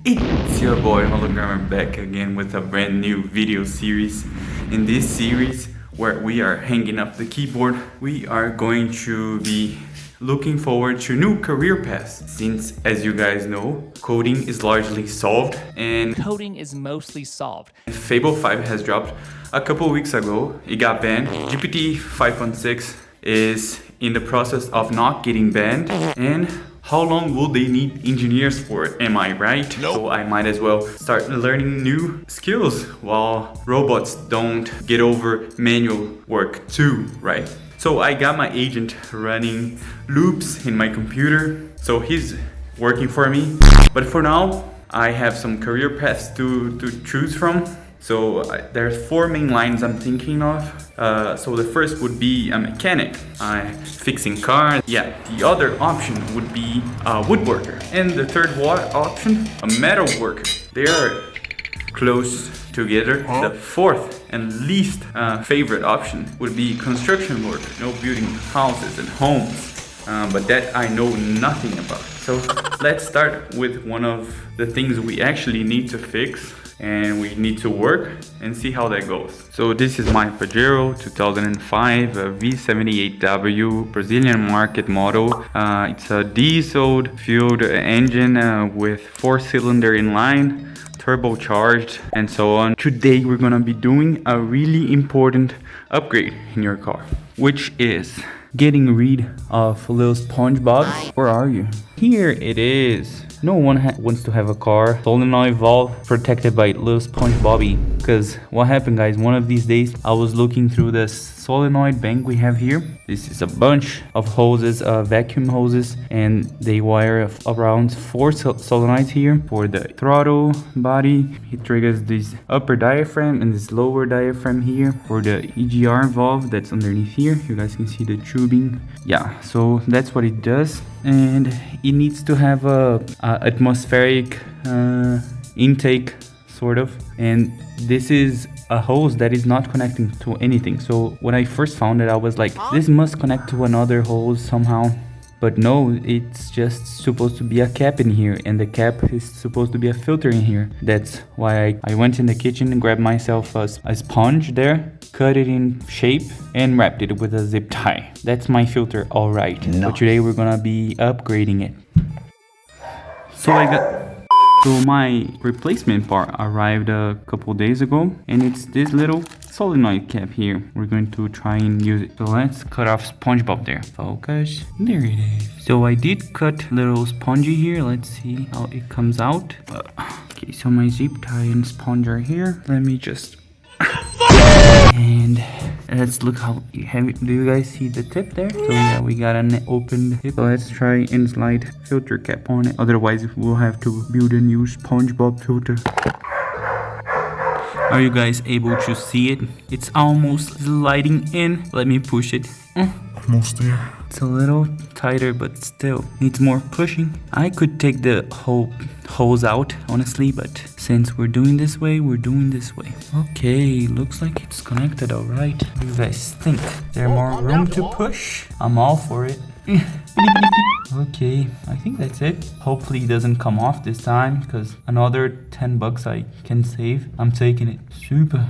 It's your boy Hologram back again with a brand new video series. In this series where we are hanging up the keyboard, we are going to be looking forward to new career paths, since as you guys know, coding is largely solved and Coding is mostly solved. Fable 5 has dropped a couple weeks ago. It got banned. GPT 5.6 is in the process of not getting banned, and how long will they need engineers for it? Am I right? Nope. So I might as well start learning new skills while robots don't get over manual work too, right? So I got my agent running loops in my computer, so he's working for me. But for now, I have some career paths to choose from. So there's 4 main lines I'm thinking of. So the first would be a mechanic, fixing cars. Yeah, the other option would be a woodworker. And the third option, a metal worker. They are close together. The fourth and least favorite option would be construction worker, building houses and homes. But that I know nothing about. So let's start with one of the things we actually need to fix and we need to work and see how that goes. So this is my Pajero 2005 V78W Brazilian market model. It's a diesel fueled engine with 4-cylinder inline, turbocharged and so on. Today we're gonna be doing a really important upgrade in your car, which is getting rid of little SpongeBob. Where are you? Here it is. No one wants to have a car solenoid valve protected by little SpongeBobby. Because what happened, guys, one of these days I was looking through the solenoid bank we have here. This is a bunch of hoses, vacuum hoses, and they wire around 4 solenoids here for the throttle body. It triggers this upper diaphragm and this lower diaphragm here for the EGR valve that's underneath here. You guys can see the tubing. Yeah, so that's what it does, and it needs to have a atmospheric intake sort of, and this is a hose that is not connecting to anything. So when I first found it, I was like, this must connect to another hose somehow. But no, it's just supposed to be a cap in here, and the cap is supposed to be a filter in here. That's why I went in the kitchen and grabbed myself a sponge there, cut it in shape, and wrapped it with a zip tie. That's my filter, alright. Nice. But today we're gonna be upgrading it. So my replacement part arrived a couple days ago, and it's this little solenoid cap here. We're going to try and use it. So let's cut off SpongeBob there. Focus. There it is. So I did cut little spongy here. Let's see how it comes out. Okay, so my zip tie and sponge are here. Let me just... And let's look how heavy. Do you guys see the tip there? So yeah, we got an open tip. So let's try and slide filter cap on it. Otherwise we'll have to build a new SpongeBob filter. Are you guys able to see it? It's almost sliding in. Let me push it. Almost there. It's a little tighter, but still needs more pushing. I could take the whole hose out, honestly, but since we're doing this way, we're doing this way. Okay, looks like it's connected all right. What do you guys think? Is there more room to push? I'm all for it. Okay, I think that's it. Hopefully it doesn't come off this time, because another 10 bucks I can save. I'm taking it. Super.